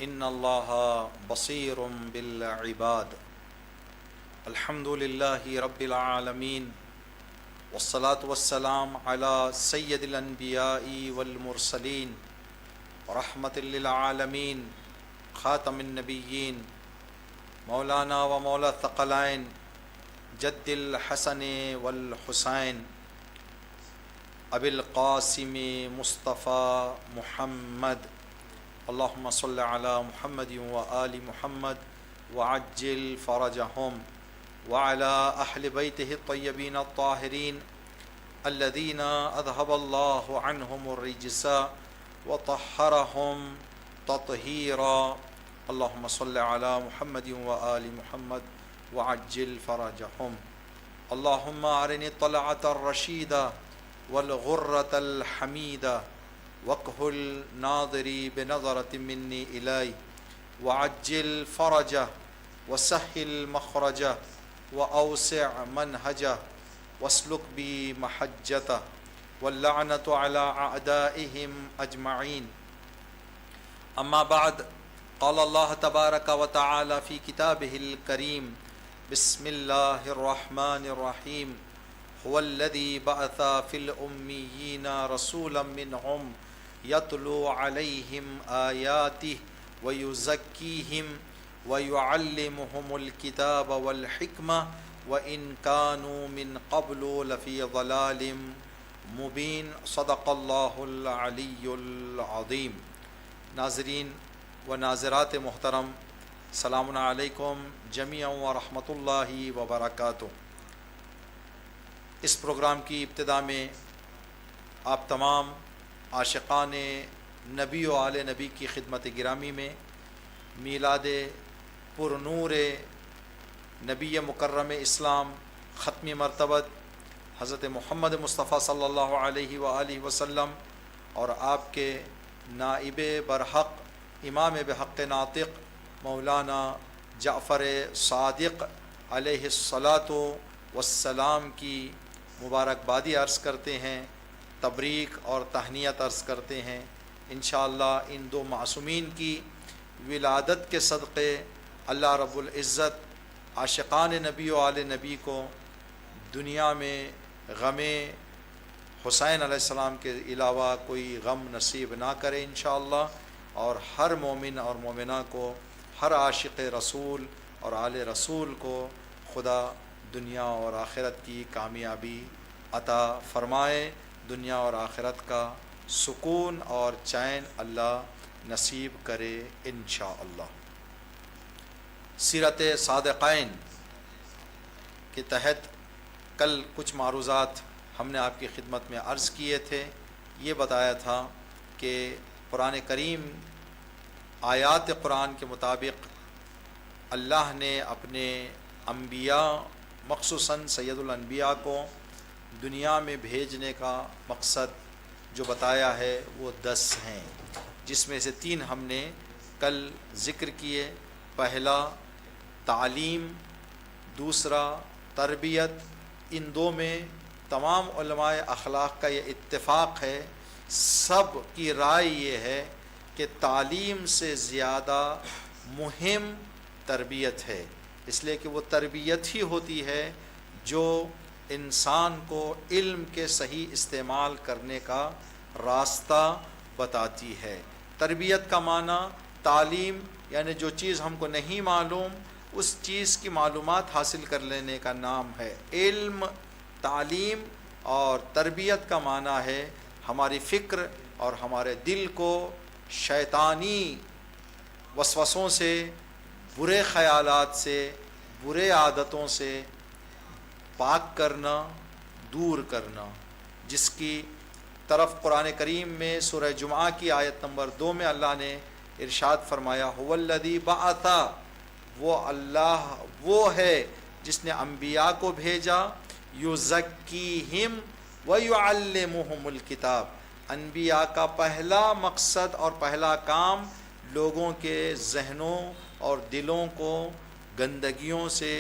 ان اللہ بصیر بالعباد۔ الحمد للہ رب العالمین، والصلاة والسلام علی سید الانبیاء والمرسلین، رحمت للعالمین، خاتم النبیین، مولانا و مولا الثقلین، جد الحسن والحسین، ابی القاسم مصطفیٰ محمد، اللہم صل علی محمد وآل محمد وعجل فرجہم وعلی اہل بیتہ الطیبین الطاہرین الذین اذہب اللہ عنہم الرجس وطہرہم تطہیرا، اللہم صل علی محمد وآل محمد وعجل فرجہم۔ اللہم ارنی الطلعۃ الرشیدہ والغرۃ الحمیدہ وَاقْهُ النَّاظِرِي بِنَظَرَةٍ مِّنِّي إِلَيْهِ وَعَجِّلْ فَرَجَهُ وَسَهِّلْ مَخْرَجَهُ وَأَوْسِعْ مَنْهَجَهُ وَاسْلُكْ بِي مَحَجَّتَهُ وَاللَّعْنَةُ عَلَىٰ أَعْدَائِهِمْ أَجْمَعِينَ۔ أما بعد، قال الله تبارك وتعالى في كتابه الكريم: بسم الله الرحمن الرحيم، هو الذي بعث في الأميين رسولا منهم يتلو عليهم آياته ويزكيهم ويعلمهم الكتاب والحكمة وإن كانوا من قبل لفي ضلال مبين، صدق الله العلي العظيم۔ ناظرین و ناظرات محترم، السلام علیکم جمیعا ورحمۃ اللہ وبرکاتہ۔ اس پروگرام کی ابتدا میں آپ تمام عاشقان نبی و آل نبی کی خدمت گرامی میں میلاد پر نور نبی مکرم اسلام ختمی مرتبت حضرت محمد مصطفیٰ صلی اللہ علیہ وآلہ وسلم اور آپ کے نائب برحق امام بحق ناطق مولانا جعفر صادق علیہ الصلاۃ والسلام کی مبارکبادی عرض کرتے ہیں، تبریک اور تہنیت عرض کرتے ہیں۔ انشاءاللہ ان دو معصومین کی ولادت کے صدقے اللہ رب العزت عاشقان نبی و آل نبی کو دنیا میں غم حسین علیہ السلام کے علاوہ کوئی غم نصیب نہ کرے انشاءاللہ، اور ہر مومن اور مومنہ کو، ہر عاشق رسول اور آل رسول کو خدا دنیا اور آخرت کی کامیابی عطا فرمائے، دنیا اور آخرت کا سکون اور چین اللہ نصیب کرے انشاءاللہ۔ سیرت صادقین کے تحت کل کچھ معروضات ہم نے آپ کی خدمت میں عرض کیے تھے۔ یہ بتایا تھا کہ قرآن کریم آیات قرآن کے مطابق اللہ نے اپنے انبیاء مخصوصاً سید الانبیاء کو دنیا میں بھیجنے کا مقصد جو بتایا ہے وہ 10 ہیں، جس میں سے 3 ہم نے کل ذکر کیے۔ پہلا تعلیم، دوسرا تربیت۔ ان 2 میں تمام علماء اخلاق کا یہ اتفاق ہے، سب کی رائے یہ ہے کہ تعلیم سے زیادہ مہم تربیت ہے، اس لیے کہ وہ تربیت ہی ہوتی ہے جو انسان کو علم کے صحیح استعمال کرنے کا راستہ بتاتی ہے۔ تربیت کا معنی تعلیم، یعنی جو چیز ہم کو نہیں معلوم اس چیز کی معلومات حاصل کر لینے کا نام ہے علم۔ تعلیم اور تربیت کا معنی ہے ہماری فکر اور ہمارے دل کو شیطانی وسوسوں سے، برے خیالات سے، برے عادتوں سے پاک کرنا، دور کرنا، جس کی طرف قرآن کریم میں سورہ جمعہ کی آیت نمبر 2 میں اللہ نے ارشاد فرمایا، هو الذی بعث، وہ اللہ وہ ہے جس نے انبیاء کو بھیجا، یزکیہم ویعلمہم الکتاب۔ انبیاء کا پہلا مقصد اور پہلا کام لوگوں کے ذہنوں اور دلوں کو گندگیوں سے،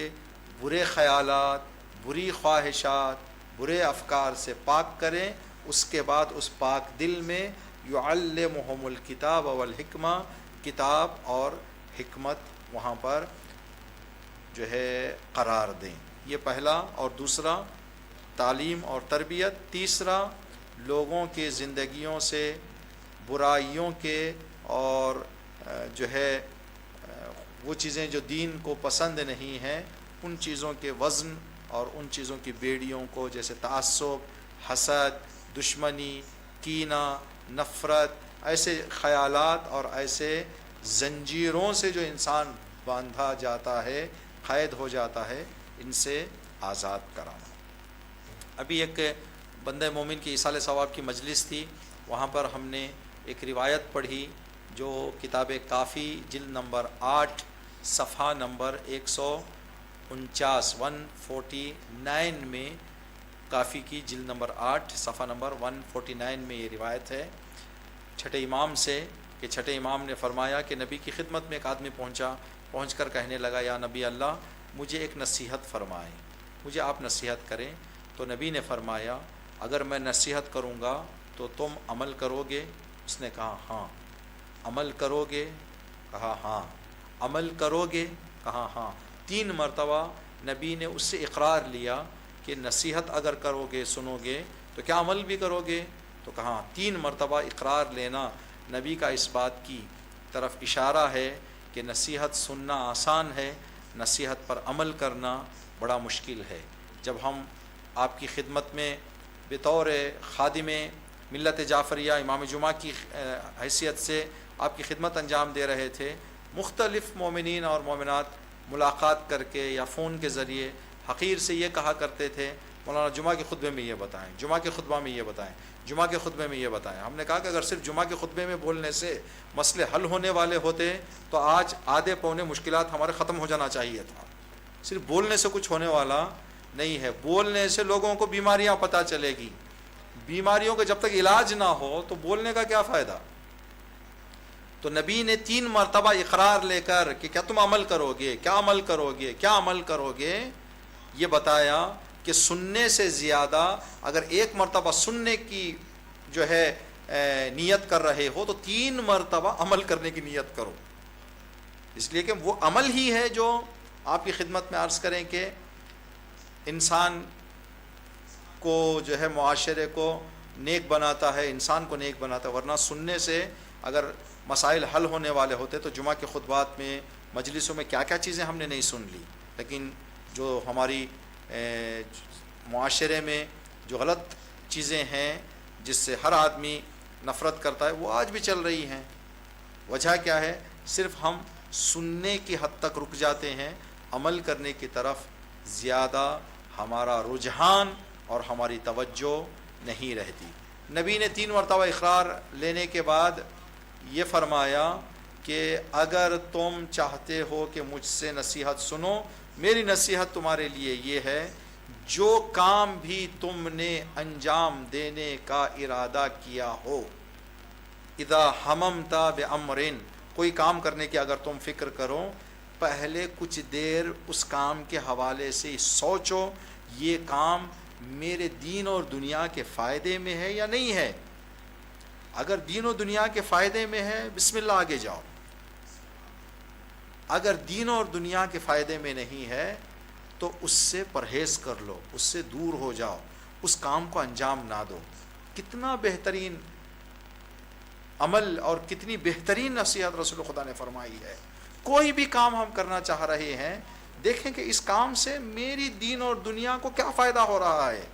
برے خیالات، بری خواہشات، برے افکار سے پاک کریں۔ اس کے بعد اس پاک دل میں یعلمہم الکتاب والحکمہ، کتاب اور حکمت وہاں پر جو ہے قرار دیں. یہ پہلا. اور دوسرا تعلیم اور تربیت. تیسرا لوگوں کے زندگیوں سے برائیوں کے اور جو ہے وہ چیزیں جو دین کو پسند نہیں ہیں ان چیزوں کے وزن اور ان چیزوں کی بیڑیوں کو، جیسے تعصب، حسد، دشمنی، کینہ، نفرت، ایسے خیالات اور ایسے زنجیروں سے جو انسان باندھا جاتا ہے، قید ہو جاتا ہے، ان سے آزاد کرانا. ابھی ایک بندہ مومن کی ایصال ثواب کی مجلس تھی، وہاں پر ہم نے ایک روایت پڑھی جو کتاب کافی جلد نمبر 8 صفحہ نمبر 149 149 میں، کافی کی جلد نمبر 8 صفحہ نمبر 149 میں یہ روایت ہے چھٹے امام سے کہ چھٹے امام نے فرمایا کہ نبی کی خدمت میں ایک آدمی پہنچ کر کہنے لگا، یا نبی اللہ مجھے ایک نصیحت فرمائیں، مجھے آپ نصیحت کریں. تو نبی نے فرمایا اگر میں نصیحت کروں گا تو تم عمل کرو گے؟ اس نے کہا ہاں. عمل کرو گے؟ کہا ہاں. عمل کرو گے؟ کہا ہاں. 3 مرتبہ نبی نے اس سے اقرار لیا کہ نصیحت اگر کرو گے، سنو گے تو کیا عمل بھی کرو گے؟ تو کہا 3 مرتبہ اقرار لینا نبی کا اس بات کی طرف اشارہ ہے کہ نصیحت سننا آسان ہے، نصیحت پر عمل کرنا بڑا مشکل ہے. جب ہم آپ کی خدمت میں بطور خادم ملت جعفریہ امام جمعہ کی حیثیت سے آپ کی خدمت انجام دے رہے تھے، مختلف مومنین اور مومنات ملاقات کر کے یا فون کے ذریعے حقیر سے یہ کہا کرتے تھے مولانا جمعہ کے خطبے میں یہ بتائیں، جمعہ کے خطبہ میں یہ بتائیں، جمعہ کے خطبے میں یہ بتائیں. ہم نے کہا کہ اگر صرف جمعہ کے خطبے میں بولنے سے مسئلے حل ہونے والے ہوتے تو آج آدھے پونے مشکلات ہمارے ختم ہو جانا چاہیے تھا. صرف بولنے سے کچھ ہونے والا نہیں ہے. بولنے سے لوگوں کو بیماریاں پتہ چلے گی، بیماریوں کا جب تک علاج نہ ہو تو بولنے کا کیا فائدہ. تو نبی نے 3 مرتبہ اقرار لے کر کہ کیا تم عمل کرو گے، کیا عمل کرو گے، کیا عمل کرو گے، یہ بتایا کہ سننے سے زیادہ اگر 1 مرتبہ سننے کی جو ہے نیت کر رہے ہو تو 3 مرتبہ عمل کرنے کی نیت کرو. اس لیے کہ وہ عمل ہی ہے جو آپ کی خدمت میں عرض کریں کہ انسان کو جو ہے معاشرے کو نیک بناتا ہے، انسان کو نیک بناتا ہے. ورنہ سننے سے اگر مسائل حل ہونے والے ہوتے تو جمعہ کے خطبات میں مجلسوں میں کیا کیا چیزیں ہم نے نہیں سن لی. لیکن جو ہماری معاشرے میں جو غلط چیزیں ہیں جس سے ہر آدمی نفرت کرتا ہے وہ آج بھی چل رہی ہیں. وجہ کیا ہے؟ صرف ہم سننے کی حد تک رک جاتے ہیں، عمل کرنے کی طرف زیادہ ہمارا رجحان اور ہماری توجہ نہیں رہتی. نبی نے 3 مرتبہ اقرار لینے کے بعد یہ فرمایا کہ اگر تم چاہتے ہو کہ مجھ سے نصیحت سنو، میری نصیحت تمہارے لیے یہ ہے جو کام بھی تم نے انجام دینے کا ارادہ کیا ہو، اذا حممت بامر، کوئی کام کرنے کی اگر تم فکر کرو، پہلے کچھ دیر اس کام کے حوالے سے سوچو یہ کام میرے دین اور دنیا کے فائدے میں ہے یا نہیں ہے. اگر دین و دنیا کے فائدے میں ہے بسم اللہ آگے جاؤ. اگر دین اور دنیا کے فائدے میں نہیں ہے تو اس سے پرہیز کر لو، اس سے دور ہو جاؤ، اس کام کو انجام نہ دو. کتنا بہترین عمل اور کتنی بہترین نصیحت رسول خدا نے فرمائی ہے. کوئی بھی کام ہم کرنا چاہ رہے ہیں، دیکھیں کہ اس کام سے میری دین اور دنیا کو کیا فائدہ ہو رہا ہے.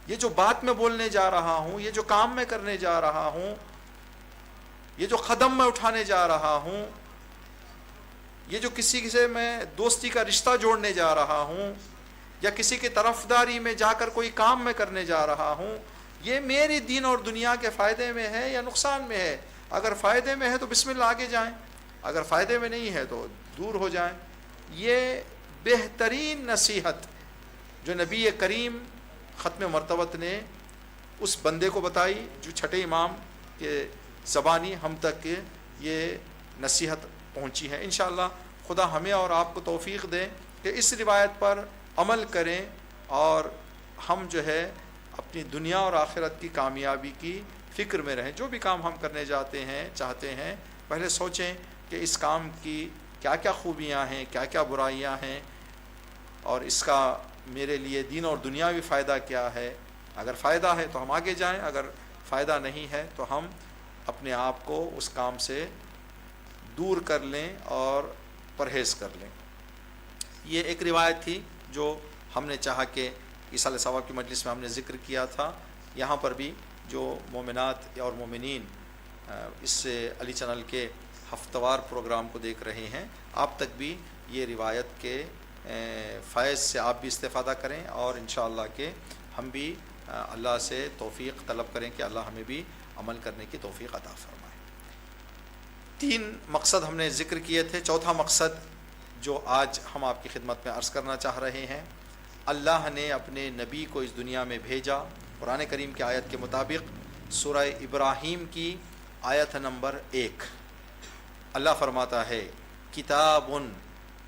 یہ جو بات میں بولنے جا رہا ہوں، یہ جو کام میں کرنے جا رہا ہوں، یہ جو قدم میں اٹھانے جا رہا ہوں، یہ جو کسی سے میں دوستی کا رشتہ جوڑنے جا رہا ہوں یا کسی کی طرفداری میں جا کر کوئی کام میں کرنے جا رہا ہوں، یہ میری دین اور دنیا کے فائدے میں ہے یا نقصان میں ہے. اگر فائدے میں ہے تو بسم اللہ آگے جائیں، اگر فائدے میں نہیں ہے تو دور ہو جائیں. یہ بہترین نصیحت جو نبی کریم ختم مرتبت نے اس بندے کو بتائی جو چھٹے امام کے زبانی ہم تک یہ نصیحت پہنچی ہے. انشاءاللہ خدا ہمیں اور آپ کو توفیق دے کہ اس روایت پر عمل کریں اور ہم جو ہے اپنی دنیا اور آخرت کی کامیابی کی فکر میں رہیں. جو بھی کام ہم کرنے جاتے ہیں چاہتے ہیں پہلے سوچیں کہ اس کام کی کیا کیا خوبیاں ہیں، کیا کیا برائیاں ہیں، اور اس کا میرے لیے دین اور دنیاوی فائدہ کیا ہے۔ اگر فائدہ ہے تو ہم آگے جائیں، اگر فائدہ نہیں ہے تو ہم اپنے آپ کو اس کام سے دور کر لیں اور پرہیز کر لیں۔ یہ ایک روایت تھی جو ہم نے چاہا کہ ایصال ثواب کی مجلس میں ہم نے ذکر کیا تھا۔ یہاں پر بھی جو مومنات اور مومنین اس علی چینل کے ہفتہ وار پروگرام کو دیکھ رہے ہیں، آپ تک بھی یہ روایت کے فیض سے آپ بھی استفادہ کریں، اور انشاءاللہ کہ ہم بھی اللہ سے توفیق طلب کریں کہ اللہ ہمیں بھی عمل کرنے کی توفیق عطا فرمائے۔ 3 مقصد ہم نے ذکر کیے تھے۔ چوتھا مقصد جو آج ہم آپ کی خدمت میں عرض کرنا چاہ رہے ہیں، اللہ نے اپنے نبی کو اس دنیا میں بھیجا۔ قرآن کریم کی آیت کے مطابق سورہ ابراہیم کی آیت نمبر 1 اللہ فرماتا ہے، کتاب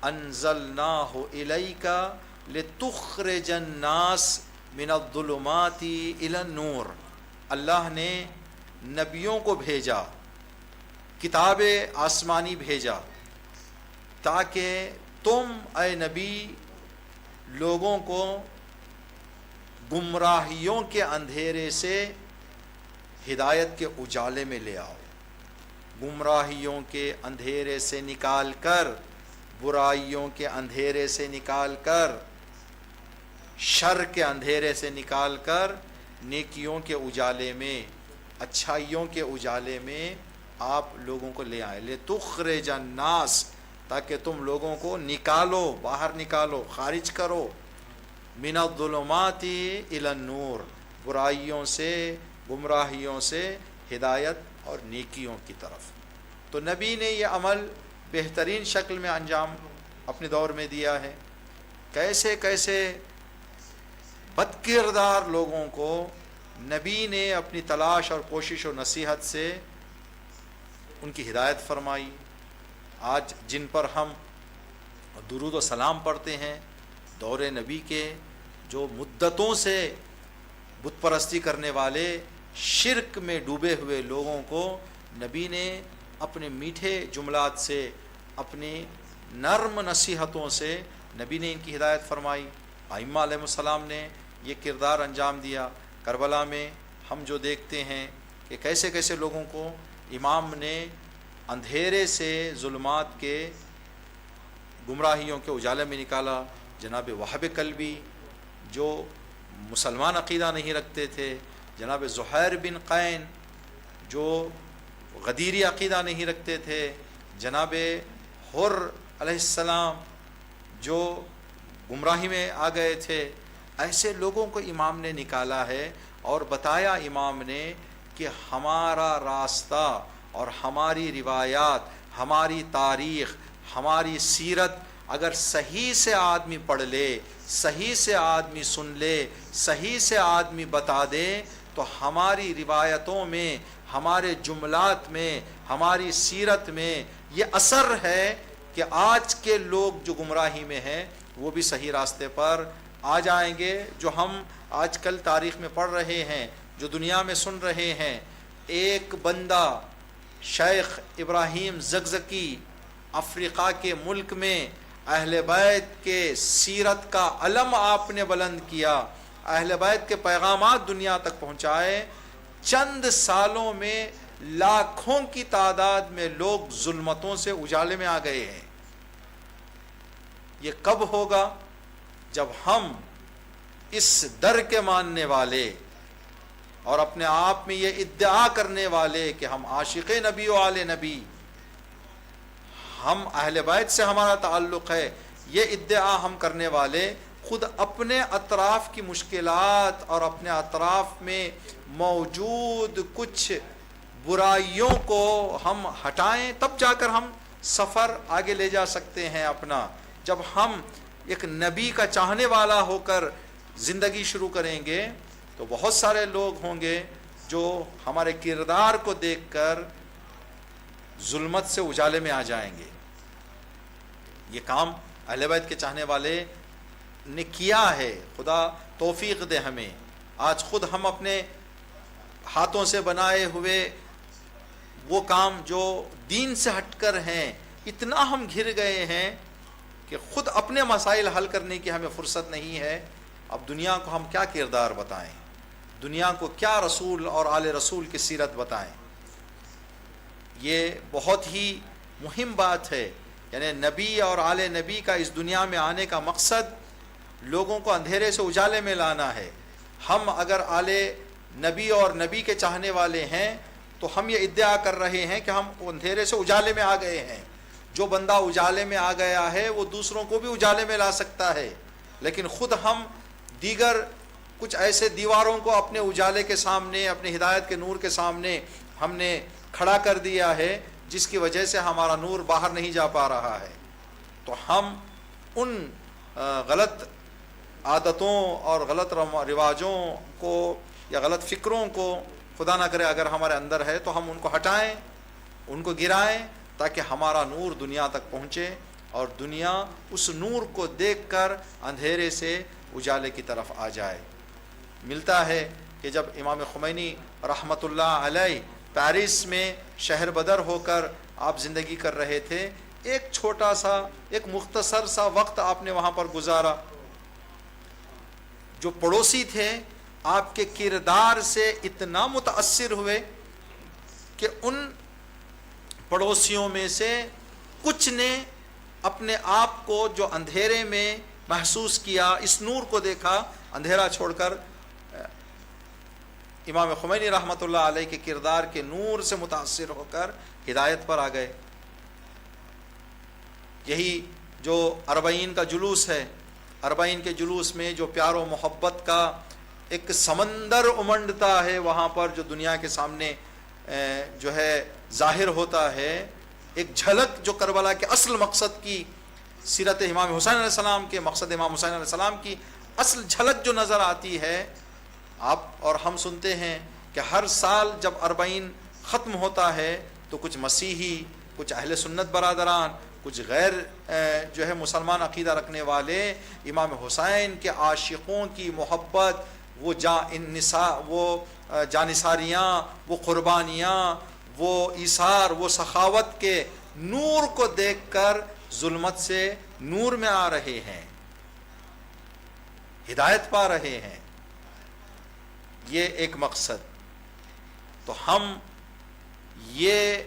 انزلناہ الیک لتخرج الناس من الظلمات الی النور۔ اللہ نے نبیوں کو بھیجا، کتاب آسمانی بھیجا، تاکہ تم اے نبی لوگوں کو گمراہیوں کے اندھیرے سے ہدایت کے اجالے میں لے آؤ۔ گمراہیوں کے اندھیرے سے نکال کر، برائیوں کے اندھیرے سے نکال کر، شر کے اندھیرے سے نکال کر نیکیوں کے اجالے میں، اچھائیوں کے اجالے میں آپ لوگوں کو لے آئے۔ لتخرج الناس، تاکہ تم لوگوں کو نکالو، باہر نکالو، خارج کرو، من الظلمات الی النور، برائیوں سے، گمراہیوں سے ہدایت اور نیکیوں کی طرف۔ تو نبی نے یہ عمل بہترین شکل میں انجام اپنے دور میں دیا ہے۔ کیسے کیسے بد کردار لوگوں کو نبی نے اپنی تلاش اور کوشش و نصیحت سے ان کی ہدایت فرمائی۔ آج جن پر ہم درود و سلام پڑھتے ہیں، دور نبی کے جو مدتوں سے بت پرستی کرنے والے، شرک میں ڈوبے ہوئے لوگوں کو نبی نے اپنے میٹھے جملات سے، اپنی نرم نصیحتوں سے نبی نے ان کی ہدایت فرمائی۔ ائمہ علیہ السلام نے یہ کردار انجام دیا۔ کربلا میں ہم جو دیکھتے ہیں کہ کیسے کیسے لوگوں کو امام نے اندھیرے سے، ظلمات کے، گمراہیوں کے اجالے میں نکالا۔ جناب وہب کلبی جو مسلمان عقیدہ نہیں رکھتے تھے، جناب زہیر بن قین جو غدیری عقیدہ نہیں رکھتے تھے، جناب حر علیہ السلام جو گمراہی میں آ گئے تھے، ایسے لوگوں کو امام نے نکالا ہے اور بتایا امام نے کہ ہمارا راستہ اور ہماری روایات، ہماری تاریخ، ہماری سیرت اگر صحیح سے آدمی پڑھ لے، صحیح سے آدمی سن لے، صحیح سے آدمی بتا دے، تو ہماری روایتوں میں، ہمارے جملات میں، ہماری سیرت میں یہ اثر ہے کہ آج کے لوگ جو گمراہی میں ہیں وہ بھی صحیح راستے پر آ جائیں گے۔ جو ہم آج کل تاریخ میں پڑھ رہے ہیں، جو دنیا میں سن رہے ہیں، ایک بندہ شیخ ابراہیم زگزکی افریقہ کے ملک میں اہل بیت کے سیرت کا علم آپ نے بلند کیا، اہل بیت کے پیغامات دنیا تک پہنچائے۔ چند سالوں میں لاکھوں کی تعداد میں لوگ ظلمتوں سے اجالے میں آ گئے ہیں۔ یہ کب ہوگا؟ جب ہم اس در کے ماننے والے اور اپنے آپ میں یہ ادعا کرنے والے کہ ہم عاشق نبی و آل نبی، ہم اہل بیت سے ہمارا تعلق ہے، یہ ادعا ہم کرنے والے خود اپنے اطراف کی مشکلات اور اپنے اطراف میں موجود کچھ برائیوں کو ہم ہٹائیں، تب جا کر ہم سفر آگے لے جا سکتے ہیں اپنا۔ جب ہم ایک نبی کا چاہنے والا ہو کر زندگی شروع کریں گے تو بہت سارے لوگ ہوں گے جو ہمارے کردار کو دیکھ کر ظلمت سے اجالے میں آ جائیں گے۔ یہ کام اہل بیت کے چاہنے والے نے کیا ہے، خدا توفیق دے ہمیں۔ آج خود ہم اپنے ہاتھوں سے بنائے ہوئے وہ کام جو دین سے ہٹ کر ہیں، اتنا ہم گھر گئے ہیں کہ خود اپنے مسائل حل کرنے کی ہمیں فرصت نہیں ہے، اب دنیا کو ہم کیا کردار بتائیں، دنیا کو کیا رسول اور آل رسول کی سیرت بتائیں۔ یہ بہت ہی مہم بات ہے، یعنی نبی اور آل نبی کا اس دنیا میں آنے کا مقصد لوگوں کو اندھیرے سے اجالے میں لانا ہے۔ ہم اگر آل نبی اور نبی کے چاہنے والے ہیں تو ہم یہ ادعا کر رہے ہیں کہ ہم اندھیرے سے اجالے میں آ گئے ہیں۔ جو بندہ اجالے میں آ گیا ہے وہ دوسروں کو بھی اجالے میں لا سکتا ہے، لیکن خود ہم دیگر کچھ ایسے دیواروں کو اپنے اجالے کے سامنے، اپنے ہدایت کے نور کے سامنے ہم نے کھڑا کر دیا ہے، جس کی وجہ سے ہمارا نور باہر نہیں جا پا رہا ہے۔ تو ہم ان غلط عادتوں اور غلط رواجوں کو یا غلط فکروں کو، خدا نہ کرے اگر ہمارے اندر ہے تو ہم ان کو ہٹائیں، ان کو گرائیں، تاکہ ہمارا نور دنیا تک پہنچے اور دنیا اس نور کو دیکھ کر اندھیرے سے اجالے کی طرف آ جائے۔ ملتا ہے کہ جب امام خمینی رحمۃ اللہ علیہ پیرس میں شہر بدر ہو کر آپ زندگی کر رہے تھے، ایک چھوٹا سا، ایک مختصر سا وقت آپ نے وہاں پر گزارا۔ جو پڑوسی تھے آپ کے کردار سے اتنا متاثر ہوئے کہ ان پڑوسیوں میں سے کچھ نے اپنے آپ کو جو اندھیرے میں محسوس کیا، اس نور کو دیکھا، اندھیرا چھوڑ کر امام خمینی رحمۃ اللہ علیہ کے کردار کے نور سے متاثر ہو کر ہدایت پر آ گئے۔ یہی جو اربعین کا جلوس ہے، اربعین کے جلوس میں جو پیار و محبت کا ایک سمندر امنڈتا ہے، وہاں پر جو دنیا کے سامنے جو ہے ظاہر ہوتا ہے، ایک جھلک جو کربلا کے اصل مقصد کی، سیرت امام حسین علیہ السلام کے مقصد، امام حسین علیہ السلام کی اصل جھلک جو نظر آتی ہے۔ آپ اور ہم سنتے ہیں کہ ہر سال جب اربعین ختم ہوتا ہے تو کچھ مسیحی، کچھ اہل سنت برادران، کچھ غیر جو ہے مسلمان عقیدہ رکھنے والے امام حسین کے عاشقوں کی محبت، وہ جانثاریاں، وہ قربانیاں، وہ ایثار، وہ سخاوت کے نور کو دیکھ کر ظلمت سے نور میں آ رہے ہیں، ہدایت پا رہے ہیں۔ یہ ایک مقصد۔ تو ہم یہ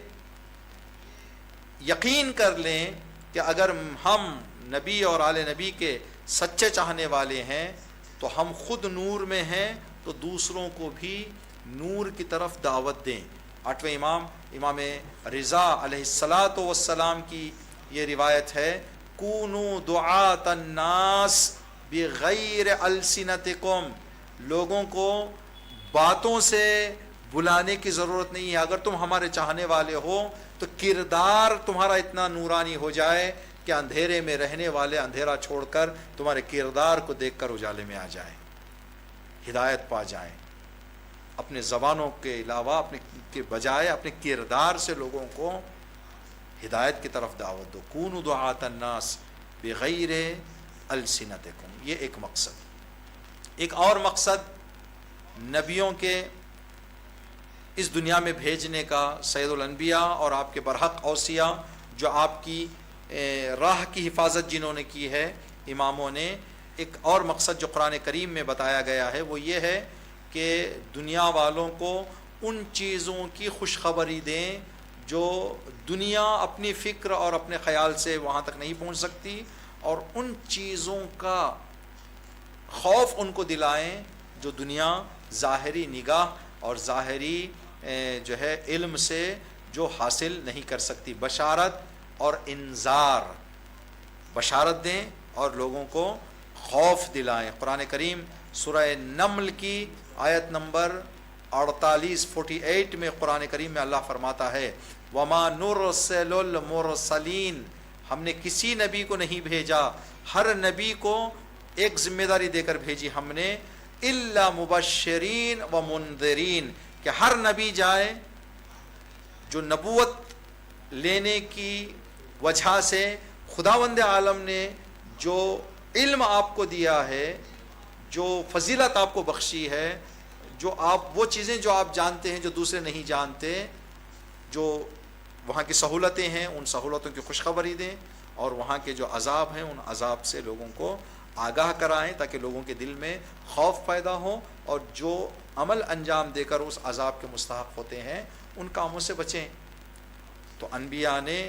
یقین کر لیں کہ اگر ہم نبی اور آل نبی کے سچے چاہنے والے ہیں تو ہم خود نور میں ہیں، تو دوسروں کو بھی نور کی طرف دعوت دیں۔ آٹھویں امام رضا علیہ الصلاۃ والسلام کی یہ روایت ہے، کونوا دعاۃ الناس بغیر السنتکم، لوگوں کو باتوں سے بلانے کی ضرورت نہیں ہے۔ اگر تم ہمارے چاہنے والے ہو تو کردار تمہارا اتنا نورانی ہو جائے کہ اندھیرے میں رہنے والے اندھیرا چھوڑ کر تمہارے کردار کو دیکھ کر اجالے میں آ جائیں، ہدایت پا جائیں۔ اپنے زبانوں کے علاوہ، اپنے کے بجائے اپنے کردار سے لوگوں کو ہدایت کی طرف دعوت دو۔ کونوا دعاۃ الناس بغیر السنتکم، یہ ایک مقصد۔ ایک اور مقصد نبیوں کے اس دنیا میں بھیجنے کا، سید الانبیاء اور آپ کے برحق اوصیاء جو آپ کی راہ کی حفاظت جنہوں نے کی ہے، اماموں نے، ایک اور مقصد جو قرآن کریم میں بتایا گیا ہے وہ یہ ہے کہ دنیا والوں کو ان چیزوں کی خوشخبری دیں جو دنیا اپنی فکر اور اپنے خیال سے وہاں تک نہیں پہنچ سکتی، اور ان چیزوں کا خوف ان کو دلائیں جو دنیا ظاہری نگاہ اور ظاہری جو ہے علم سے جو حاصل نہیں کر سکتی۔ بشارت اور انذار، بشارت دیں اور لوگوں کو خوف دلائیں۔ قرآن کریم سورہ نمل کی آیت نمبر 48 میں قرآن کریم میں اللہ فرماتا ہے، وَمَا نُرْسِلُ الْمُرْسَلِينَ، ہم نے کسی نبی کو نہیں بھیجا، ہر نبی کو ایک ذمہ داری دے کر بھیجی ہم نے، إِلَّا مُبَشِّرِينَ وَمُنذِرِينَ، کہ ہر نبی جائے جو نبوت لینے کی وجہ سے خداوند عالم نے جو علم آپ کو دیا ہے، جو فضیلت آپ کو بخشی ہے، جو آپ وہ چیزیں جو آپ جانتے ہیں جو دوسرے نہیں جانتے، جو وہاں کی سہولتیں ہیں ان سہولتوں کی خوشخبری دیں، اور وہاں کے جو عذاب ہیں ان عذاب سے لوگوں کو آگاہ کرائیں، تاکہ لوگوں کے دل میں خوف پیدا ہو، اور جو عمل انجام دے کر اس عذاب کے مستحق ہوتے ہیں ان کاموں سے بچیں۔ تو انبیاء نے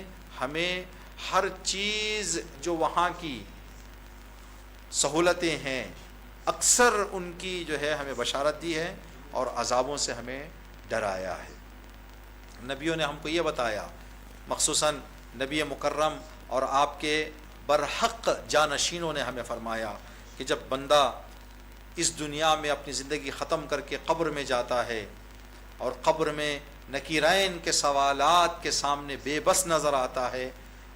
ہمیں ہر چیز جو وہاں کی سہولتیں ہیں اکثر ان کی جو ہے ہمیں بشارت دی ہے، اور عذابوں سے ہمیں ڈرایا ہے۔ نبیوں نے ہم کو یہ بتایا، مخصوصاً نبی مکرم اور آپ کے برحق جانشینوں نے ہمیں فرمایا کہ جب بندہ اس دنیا میں اپنی زندگی ختم کر کے قبر میں جاتا ہے، اور قبر میں نکیرین کے سوالات کے سامنے بے بس نظر آتا ہے،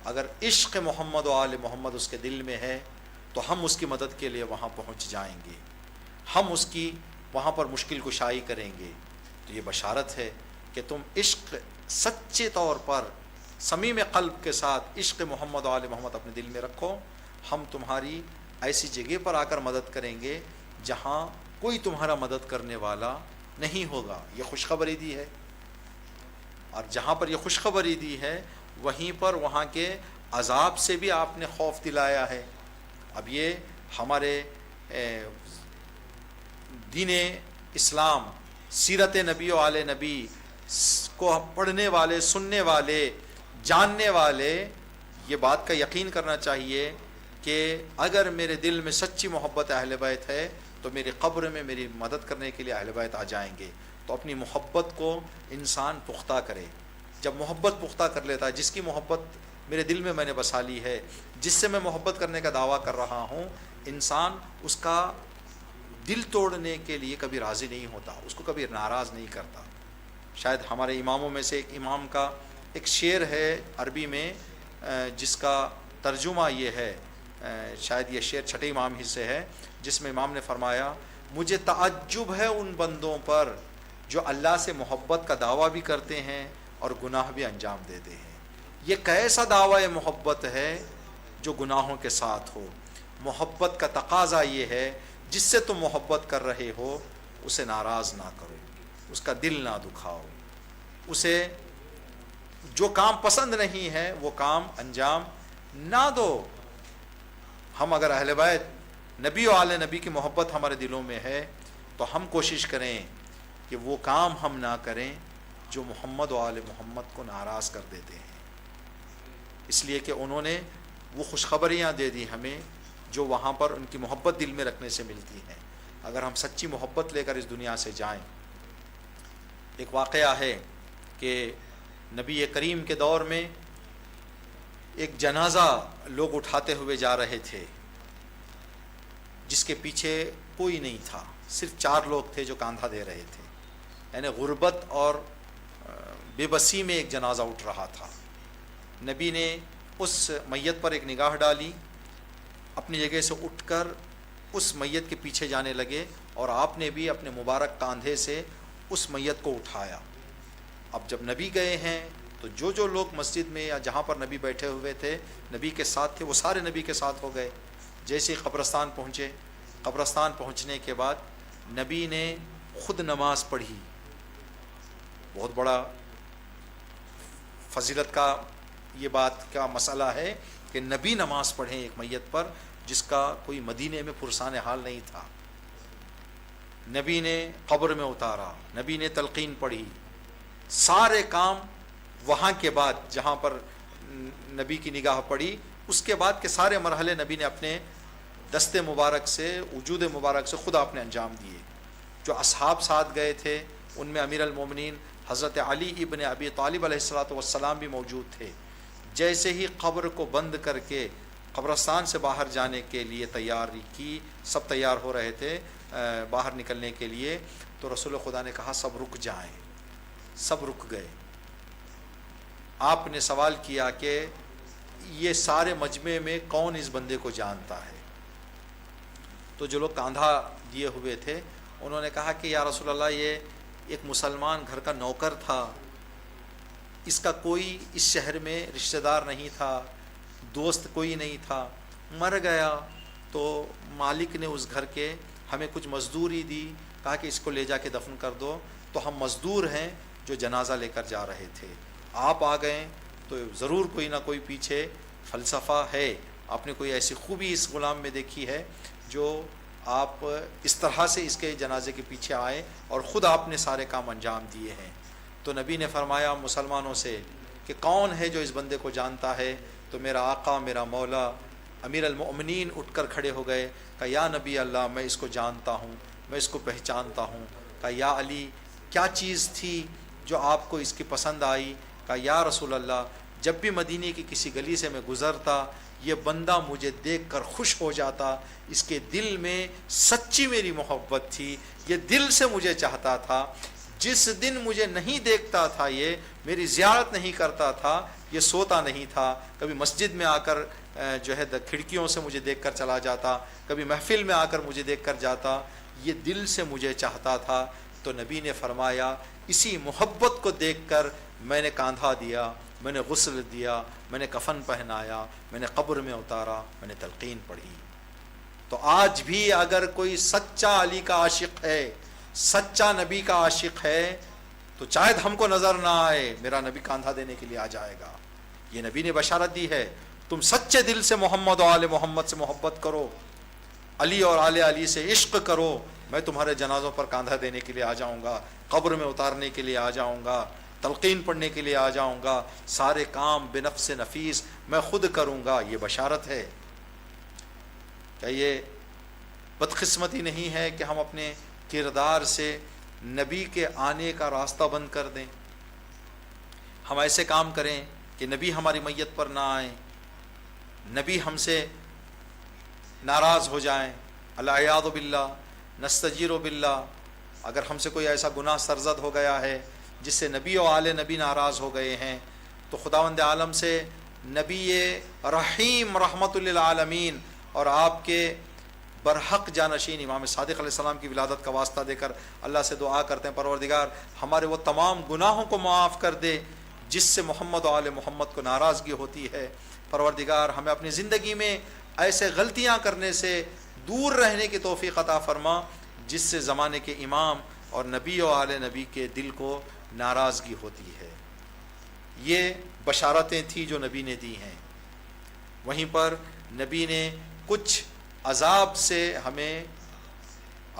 اگر عشق محمد و آل محمد اس کے دل میں ہے تو ہم اس کی مدد کے لیے وہاں پہنچ جائیں گے، ہم اس کی وہاں پر مشکل کشائی کریں گے۔ تو یہ بشارت ہے کہ تم عشق سچے طور پر صمیم قلب کے ساتھ عشق محمد و آل محمد اپنے دل میں رکھو، ہم تمہاری ایسی جگہ پر آ کر مدد کریں گے جہاں کوئی تمہارا مدد کرنے والا نہیں ہوگا۔ یہ خوشخبری دی ہے، اور جہاں پر یہ خوشخبری دی ہے وہیں پر وہاں کے عذاب سے بھی آپ نے خوف دلایا ہے۔ اب یہ ہمارے دین اسلام، سیرت نبی و آل نبی کو پڑھنے والے، سننے والے، جاننے والے یہ بات کا یقین کرنا چاہیے کہ اگر میرے دل میں سچی محبت اہل بیت ہے تو میری قبر میں میری مدد کرنے کے لیے اہل بیت آ جائیں گے۔ تو اپنی محبت کو انسان پختہ کرے۔ جب محبت پختہ کر لیتا ہے، جس کی محبت میرے دل میں نے بسا لی ہے، جس سے میں محبت کرنے کا دعویٰ کر رہا ہوں، انسان اس کا دل توڑنے کے لیے کبھی راضی نہیں ہوتا، اس کو کبھی ناراض نہیں کرتا۔ شاید ہمارے اماموں میں سے ایک امام کا ایک شعر ہے عربی میں جس کا ترجمہ یہ ہے، شاید یہ شعر چھٹے امام ہی سے ہے، جس میں امام نے فرمایا، مجھے تعجب ہے ان بندوں پر جو اللہ سے محبت کا دعویٰ بھی کرتے ہیں اور گناہ بھی انجام دیتے ہیں۔ یہ کیسا دعویٰ محبت ہے جو گناہوں کے ساتھ ہو؟ محبت کا تقاضا یہ ہے جس سے تم محبت کر رہے ہو اسے ناراض نہ کرو، اس کا دل نہ دکھاؤ، اسے جو کام پسند نہیں ہے وہ کام انجام نہ دو۔ ہم اگر اہل بیت نبی و آل نبی کی محبت ہمارے دلوں میں ہے تو ہم کوشش کریں کہ وہ کام ہم نہ کریں جو محمد و آل محمد کو ناراض کر دیتے ہیں، اس لیے کہ انہوں نے وہ خوشخبریاں دے دی ہمیں جو وہاں پر ان کی محبت دل میں رکھنے سے ملتی ہیں۔ اگر ہم سچی محبت لے کر اس دنیا سے جائیں۔ ایک واقعہ ہے کہ نبی کریم کے دور میں ایک جنازہ لوگ اٹھاتے ہوئے جا رہے تھے، جس کے پیچھے کوئی نہیں تھا، صرف 4 لوگ تھے جو کاندھا دے رہے تھے، یعنی غربت اور بے بسی میں ایک جنازہ اٹھ رہا تھا۔ نبی نے اس میت پر ایک نگاہ ڈالی، اپنی جگہ سے اٹھ کر اس میت کے پیچھے جانے لگے، اور آپ نے بھی اپنے مبارک کاندھے سے اس میت کو اٹھایا۔ اب جب نبی گئے ہیں تو جو لوگ مسجد میں یا جہاں پر نبی بیٹھے ہوئے تھے نبی کے ساتھ تھے، وہ سارے نبی کے ساتھ ہو گئے۔ جیسے ہی قبرستان پہنچے، قبرستان پہنچنے کے بعد نبی نے خود نماز پڑھی۔ بہت بڑا فضیلت کا یہ بات کا مسئلہ ہے کہ نبی نماز پڑھیں ایک میت پر جس کا کوئی مدینے میں پرسان حال نہیں تھا۔ نبی نے قبر میں اتارا، نبی نے تلقین پڑھی، سارے کام وہاں کے بعد جہاں پر نبی کی نگاہ پڑی اس کے بعد کے سارے مرحلے نبی نے اپنے دست مبارک سے، وجود مبارک سے خود آپ نے انجام دیے۔ جو اصحاب ساتھ گئے تھے ان میں امیر المومنین حضرت علی ابن ابی طالب علیہ السلام بھی موجود تھے۔ جیسے ہی قبر کو بند کر کے قبرستان سے باہر جانے کے لیے تیاری کی، سب تیار ہو رہے تھے باہر نکلنے کے لیے، تو رسول خدا نے کہا سب رک جائیں۔ سب رک گئے۔ آپ نے سوال کیا کہ یہ سارے مجمع میں کون اس بندے کو جانتا ہے؟ تو جو لوگ کاندھا دیے ہوئے تھے انہوں نے کہا کہ یا رسول اللہ یہ ایک مسلمان گھر کا نوکر تھا، اس کا کوئی اس شہر میں رشتہ دار نہیں تھا، دوست کوئی نہیں تھا، مر گیا تو مالک نے اس گھر کے ہمیں کچھ مزدوری دی، کہا کہ اس کو لے جا کے دفن کر دو، تو ہم مزدور ہیں جو جنازہ لے کر جا رہے تھے۔ آپ آ گئے تو ضرور کوئی نہ کوئی پیچھے فلسفہ ہے، آپ نے کوئی ایسی خوبی اس غلام میں دیکھی ہے جو آپ اس طرح سے اس کے جنازے کے پیچھے آئے اور خود آپ نے سارے کام انجام دیے ہیں۔ تو نبی نے فرمایا مسلمانوں سے کہ کون ہے جو اس بندے کو جانتا ہے؟ تو میرا آقا، میرا مولا امیر المؤمنین اٹھ کر کھڑے ہو گئے، کہا یا نبی اللہ، میں اس کو جانتا ہوں، میں اس کو پہچانتا ہوں۔ کہا یا علی، کیا چیز تھی جو آپ کو اس کی پسند آئی؟ کہا یا رسول اللہ، جب بھی مدینے کی کسی گلی سے میں گزرتا یہ بندہ مجھے دیکھ کر خوش ہو جاتا، اس کے دل میں سچی میری محبت تھی، یہ دل سے مجھے چاہتا تھا۔ جس دن مجھے نہیں دیکھتا تھا، یہ میری زیارت نہیں کرتا تھا، یہ سوتا نہیں تھا، کبھی مسجد میں آ کر جو ہے کھڑکیوں سے مجھے دیکھ کر چلا جاتا، کبھی محفل میں آ کر مجھے دیکھ کر جاتا، یہ دل سے مجھے چاہتا تھا۔ تو نبی نے فرمایا اسی محبت کو دیکھ کر میں نے کاندھا دیا، میں نے غسل دیا، میں نے کفن پہنایا، میں نے قبر میں اتارا، میں نے تلقین پڑھی۔ تو آج بھی اگر کوئی سچا علی کا عاشق ہے، سچا نبی کا عاشق ہے، تو شاید ہم کو نظر نہ آئے، میرا نبی کاندھا دینے کے لیے آ جائے گا۔ یہ نبی نے بشارت دی ہے، تم سچے دل سے محمد و آل محمد سے محبت کرو، علی اور آل علی سے عشق کرو، میں تمہارے جنازوں پر کاندھا دینے کے لیے آ جاؤں گا، قبر میں اتارنے کے لیے آ جاؤں گا، تلقین پڑھنے کے لیے آ جاؤں گا، سارے کام بنفس نفیس میں خود کروں گا۔ یہ بشارت ہے۔ کیا یہ بدقسمتی نہیں ہے کہ ہم اپنے کردار سے نبی کے آنے کا راستہ بند کر دیں؟ ہم ایسے کام کریں کہ نبی ہماری میت پر نہ آئیں، نبی ہم سے ناراض ہو جائیں، العیاذ باللہ، نستجیر باللہ۔ اگر ہم سے کوئی ایسا گناہ سرزد ہو گیا ہے جس سے نبی و آل نبی ناراض ہو گئے ہیں، تو خداوند عالم سے نبی رحیم رحمت للعالمین اور آپ کے برحق جانشین امام صادق علیہ السلام کی ولادت کا واسطہ دے کر اللہ سے دعا کرتے ہیں، پروردگار ہمارے وہ تمام گناہوں کو معاف کر دے جس سے محمد و آل محمد کو ناراضگی ہوتی ہے۔ پروردگار ہمیں اپنی زندگی میں ایسے غلطیاں کرنے سے دور رہنے کی توفیق عطا فرما جس سے زمانے کے امام اور نبی و آل نبی کے دل کو ناراضگی ہوتی ہے۔ یہ بشارتیں تھیں جو نبی نے دی ہیں۔ وہیں پر نبی نے کچھ عذاب سے ہمیں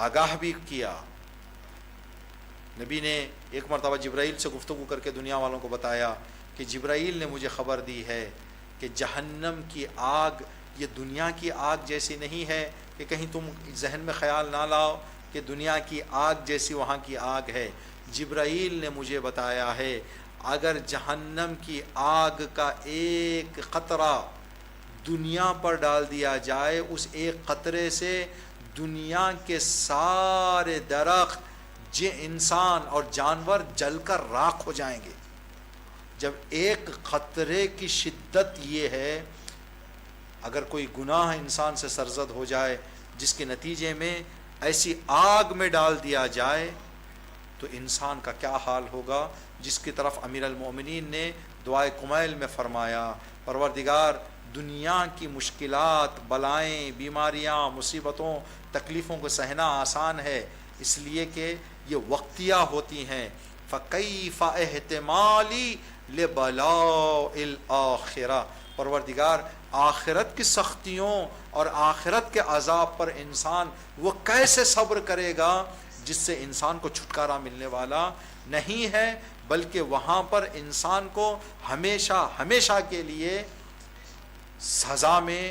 آگاہ بھی کیا۔ نبی نے ایک مرتبہ جبرائیل سے گفتگو کر کے دنیا والوں کو بتایا کہ جبرائیل نے مجھے خبر دی ہے کہ جہنم کی آگ یہ دنیا کی آگ جیسی نہیں ہے، کہ کہیں تم ذہن میں خیال نہ لاؤ کہ دنیا کی آگ جیسی وہاں کی آگ ہے۔ جبرائیل نے مجھے بتایا ہے اگر جہنم کی آگ کا ایک قطرہ دنیا پر ڈال دیا جائے، اس ایک قطرے سے دنیا کے سارے درخت، انسان اور جانور جل کر راکھ ہو جائیں گے۔ جب ایک قطرے کی شدت یہ ہے، اگر کوئی گناہ انسان سے سرزد ہو جائے جس کے نتیجے میں ایسی آگ میں ڈال دیا جائے تو انسان کا کیا حال ہوگا، جس کی طرف امیر المومنین نے دعائے کمیل میں فرمایا پروردگار دنیا کی مشکلات، بلائیں، بیماریاں، مصیبتوں، تکلیفوں کو سہنا آسان ہے، اس لیے کہ یہ وقتیہ ہوتی ہیں۔ فَكَيْفَ احتمالی لِبَلَاءِ الْآخِرَةِ، پروردگار آخرت کی سختیوں اور آخرت کے عذاب پر انسان وہ کیسے صبر کرے گا جس سے انسان کو چھٹکارا ملنے والا نہیں ہے، بلکہ وہاں پر انسان کو ہمیشہ ہمیشہ کے لیے سزا میں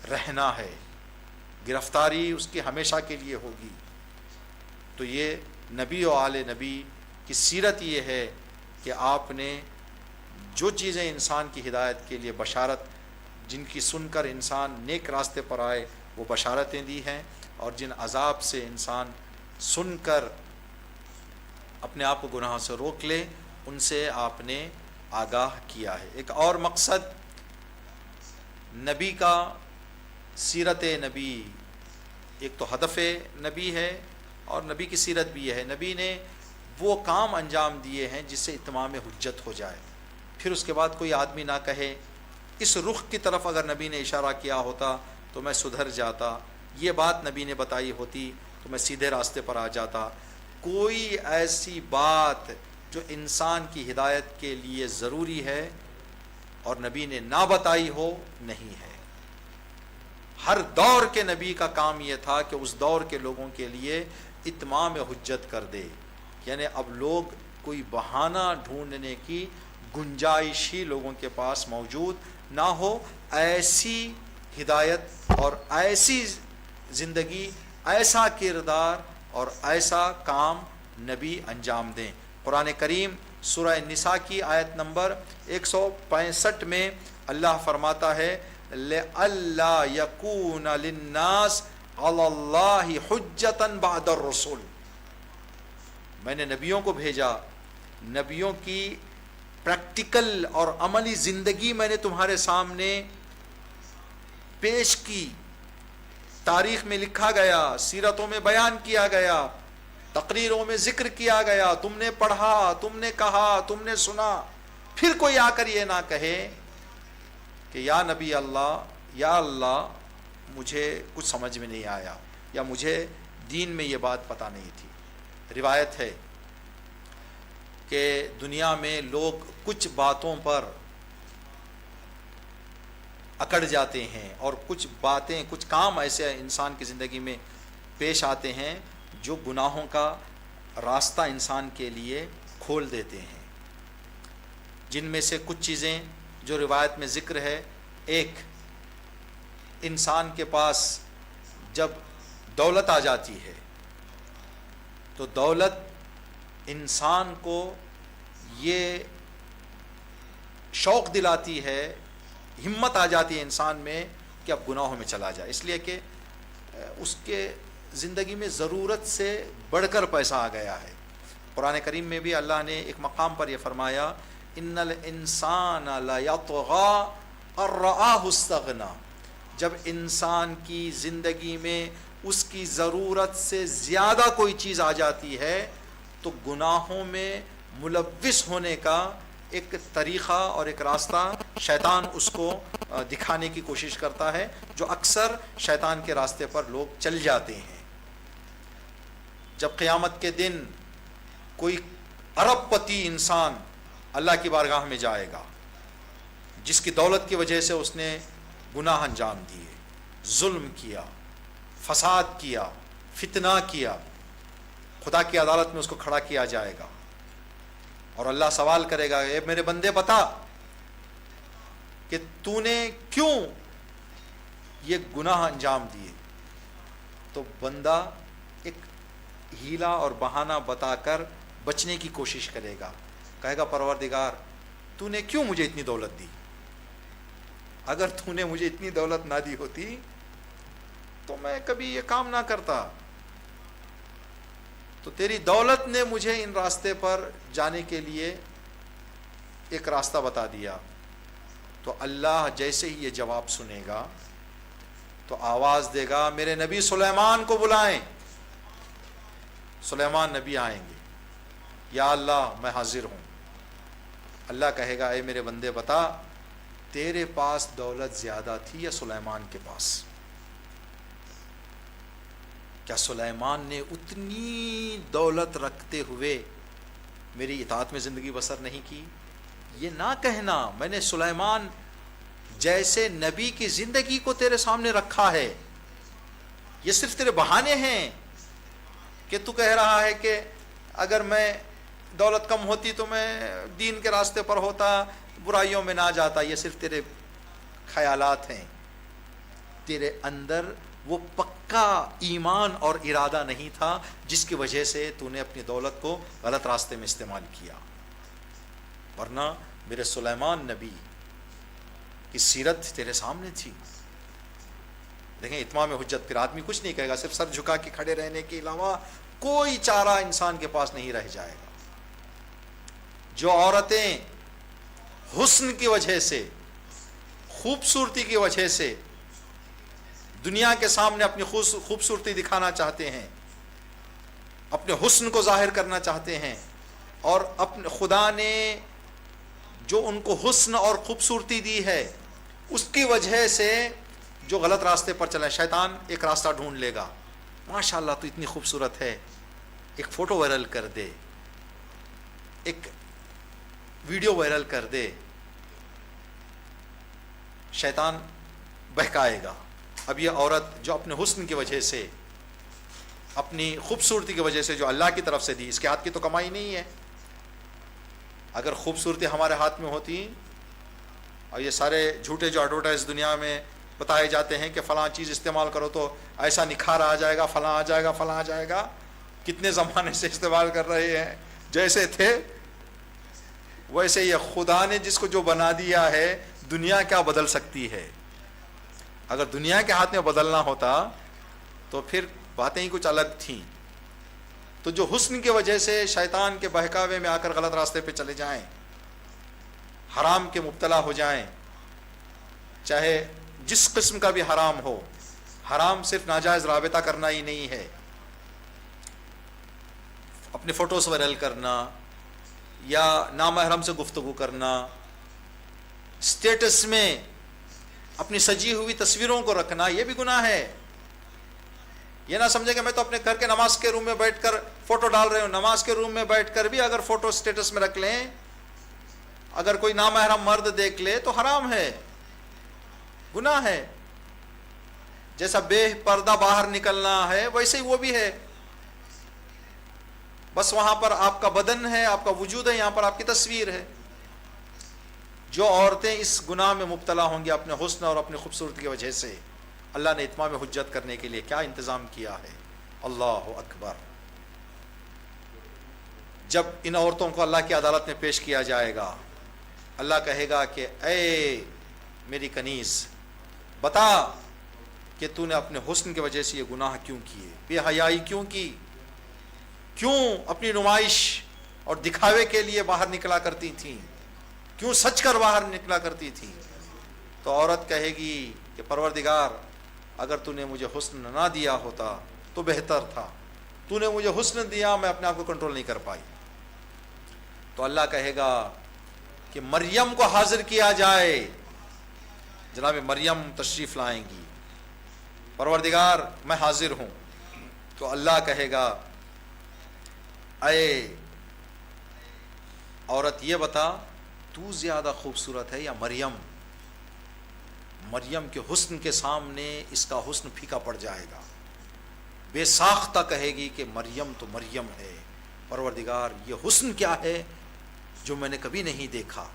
رہنا ہے، گرفتاری اس کی ہمیشہ کے لیے ہوگی۔ تو یہ نبی و آل نبی کی سیرت یہ ہے کہ آپ نے جو چیزیں انسان کی ہدایت کے لیے بشارت، جن کی سن کر انسان نیک راستے پر آئے وہ بشارتیں دی ہیں، اور جن عذاب سے انسان سن کر اپنے آپ کو گناہوں سے روک لے ان سے آپ نے آگاہ کیا ہے۔ ایک اور مقصد نبی کا، سیرت نبی، ایک تو ہدف نبی ہے اور نبی کی سیرت بھی یہ ہے، نبی نے وہ کام انجام دیے ہیں جس سے اتمام حجت ہو جائے، پھر اس کے بعد کوئی آدمی نہ کہے اس رخ کی طرف اگر نبی نے اشارہ کیا ہوتا تو میں سدھر جاتا، یہ بات نبی نے بتائی ہوتی تو میں سیدھے راستے پر آ جاتا۔ کوئی ایسی بات جو انسان کی ہدایت کے لیے ضروری ہے اور نبی نے نہ بتائی ہو نہیں ہے۔ ہر دور کے نبی کا کام یہ تھا کہ اس دور کے لوگوں کے لیے اتمام حجت کر دے، یعنی اب لوگ کوئی بہانہ ڈھونڈنے کی گنجائش ہی لوگوں کے پاس موجود نہ ہو، ایسی ہدایت اور ایسی زندگی، ایسا کردار اور ایسا کام نبی انجام دیں۔ قرآن کریم سورہ نساء کی آیت نمبر 165 میں اللہ فرماتا ہے لَأَلَّا يَكُونَ لِلنَّاسِ عَلَى اللَّهِ حُجَّةً بَعْدَ الرُّسُلِ، میں نے نبیوں کو بھیجا، نبیوں کی پریکٹیکل اور عملی زندگی میں نے تمہارے سامنے پیش کی، تاریخ میں لکھا گیا، سیرتوں میں بیان کیا گیا، تقریروں میں ذکر کیا گیا، تم نے پڑھا، تم نے کہا، تم نے سنا۔ پھر کوئی آ کر یہ نہ کہے کہ یا نبی اللہ، یا اللہ مجھے کچھ سمجھ میں نہیں آیا، یا مجھے دین میں یہ بات پتہ نہیں تھی۔ روایت ہے کہ دنیا میں لوگ کچھ باتوں پر اکڑ جاتے ہیں اور کچھ باتیں، کچھ کام ایسے انسان کی زندگی میں پیش آتے ہیں جو گناہوں کا راستہ انسان کے لیے کھول دیتے ہیں۔ جن میں سے کچھ چیزیں جو روایت میں ذکر ہے، ایک انسان کے پاس جب دولت آ جاتی ہے تو دولت انسان کو یہ شوق دلاتی ہے، ہمت آ جاتی ہے انسان میں کہ اب گناہوں میں چلا جائے، اس لیے کہ اس کے زندگی میں ضرورت سے بڑھ کر پیسہ آ گیا ہے۔ قرآن کریم میں بھی اللہ نے ایک مقام پر یہ فرمایا ان الانسان لیطغی ان رآہ استغنی، جب انسان کی زندگی میں اس کی ضرورت سے زیادہ کوئی چیز آ جاتی ہے تو گناہوں میں ملوث ہونے کا ایک طریقہ اور ایک راستہ شیطان اس کو دکھانے کی کوشش کرتا ہے، جو اکثر شیطان کے راستے پر لوگ چل جاتے ہیں۔ جب قیامت کے دن کوئی ارب پتی انسان اللہ کی بارگاہ میں جائے گا جس کی دولت کی وجہ سے اس نے گناہ انجام دیے، ظلم کیا، فساد کیا، فتنہ کیا، خدا کی عدالت میں اس کو کھڑا کیا جائے گا اور اللہ سوال کرے گا اے میرے بندے بتا کہ تو نے کیوں یہ گناہ انجام دیے؟ تو بندہ ایک ہیلا اور بہانہ بتا کر بچنے کی کوشش کرے گا، کہے گا پروردگار تو نے کیوں مجھے اتنی دولت دی؟ اگر تو نے مجھے اتنی دولت نہ دی ہوتی تو میں کبھی یہ کام نہ کرتا، تو تیری دولت نے مجھے ان راستے پر جانے کے لیے ایک راستہ بتا دیا۔ تو اللہ جیسے ہی یہ جواب سنے گا تو آواز دے گا میرے نبی سلیمان کو بلائیں۔ سلیمان نبی آئیں گے، یا اللہ میں حاضر ہوں۔ اللہ کہے گا اے میرے بندے بتا تیرے پاس دولت زیادہ تھی یا سلیمان کے پاس؟ کیا سلیمان نے اتنی دولت رکھتے ہوئے میری اطاعت میں زندگی بسر نہیں کی؟ یہ نہ کہنا میں نے سلیمان جیسے نبی کی زندگی کو تیرے سامنے رکھا ہے، یہ صرف تیرے بہانے ہیں کہ تو کہہ رہا ہے کہ اگر میں دولت کم ہوتی تو میں دین کے راستے پر ہوتا، برائیوں میں نہ جاتا۔ یہ صرف تیرے خیالات ہیں، تیرے اندر وہ پکا ایمان اور ارادہ نہیں تھا جس کی وجہ سے تو نے اپنی دولت کو غلط راستے میں استعمال کیا۔ ورنہ میرے سلیمان نبی کی سیرت تیرے سامنے تھی۔ دیکھیں اتمام حجت، پھر آدمی کچھ نہیں کہے گا، صرف سر جھکا کے کھڑے رہنے کے علاوہ کوئی چارہ انسان کے پاس نہیں رہ جائے گا۔ جو عورتیں حسن کی وجہ سے، خوبصورتی کی وجہ سے دنیا کے سامنے اپنی خوبصورتی دکھانا چاہتے ہیں، اپنے حسن کو ظاہر کرنا چاہتے ہیں، اور اپنے خدا نے جو ان کو حسن اور خوبصورتی دی ہے اس کی وجہ سے جو غلط راستے پر چلیں، شیطان ایک راستہ ڈھونڈ لے گا۔ ماشاءاللہ تو اتنی خوبصورت ہے، ایک فوٹو وائرل کر دے، ایک ویڈیو وائرل کر دے، شیطان بہکائے گا. اب یہ عورت جو اپنے حسن کی وجہ سے، اپنی خوبصورتی کی وجہ سے جو اللہ کی طرف سے دی، اس کے ہاتھ کی تو کمائی نہیں ہے. اگر خوبصورتی ہمارے ہاتھ میں ہوتی، اور یہ سارے جھوٹے جو ایڈورٹائز دنیا میں بتائے جاتے ہیں کہ فلاں چیز استعمال کرو تو ایسا نکھار آ جائے گا، فلاں آ جائے گا، فلاں آ جائے گا، کتنے زمانے سے استعمال کر رہے ہیں. جیسے تھے ویسے یہ خدا نے جس کو جو بنا دیا ہے، دنیا کیا بدل سکتی ہے؟ اگر دنیا کے ہاتھ میں بدلنا ہوتا تو پھر باتیں ہی کچھ الگ تھیں. تو جو حسن کی وجہ سے شیطان کے بہکاوے میں آ کر غلط راستے پہ چلے جائیں، حرام کے مبتلا ہو جائیں، چاہے جس قسم کا بھی حرام ہو. حرام صرف ناجائز رابطہ کرنا ہی نہیں ہے، اپنے فوٹوز وائرل کرنا یا نامحرم سے گفتگو کرنا، اسٹیٹس میں اپنی سجی ہوئی تصویروں کو رکھنا، یہ بھی گناہ ہے. یہ نہ سمجھے کہ میں تو اپنے گھر کے نماز کے روم میں بیٹھ کر فوٹو ڈال رہے ہوں. نماز کے روم میں بیٹھ کر بھی اگر فوٹو اسٹیٹس میں رکھ لیں، اگر کوئی نامحرم مرد دیکھ لے تو حرام ہے، گناہ ہے. جیسا بے پردہ باہر نکلنا ہے ویسے ہی وہ بھی ہے. بس وہاں پر آپ کا بدن ہے، آپ کا وجود ہے، یہاں پر آپ کی تصویر ہے. جو عورتیں اس گناہ میں مبتلا ہوں گی اپنے حسن اور اپنی خوبصورتی کی وجہ سے، اللہ نے اتمام حجت کرنے کے لیے کیا انتظام کیا ہے. اللہ اکبر. جب ان عورتوں کو اللہ کی عدالت میں پیش کیا جائے گا، اللہ کہے گا کہ اے میری کنیز، بتا کہ تو نے اپنے حسن کی وجہ سے یہ گناہ کیوں کیے، بے حیائی کیوں کی، کیوں اپنی نمائش اور دکھاوے کے لیے باہر نکلا کرتی تھیں، کیوں سچ کر باہر نکلا کرتی تھیں. تو عورت کہے گی کہ پروردگار، اگر تو نے مجھے حسن نہ دیا ہوتا تو بہتر تھا، تو نے مجھے حسن دیا، میں اپنے آپ کو کنٹرول نہیں کر پائی. تو اللہ کہے گا کہ مریم کو حاضر کیا جائے. جناب مریم تشریف لائیں گی، پروردگار میں حاضر ہوں. تو اللہ کہے گا اے عورت یہ بتا، تو زیادہ خوبصورت ہے یا مریم؟ مریم کے حسن کے سامنے اس کا حسن پھیکا پڑ جائے گا. بے ساختہ کہے گی کہ مریم تو مریم ہے، پروردگار یہ حسن کیا ہے جو میں نے کبھی نہیں دیکھا.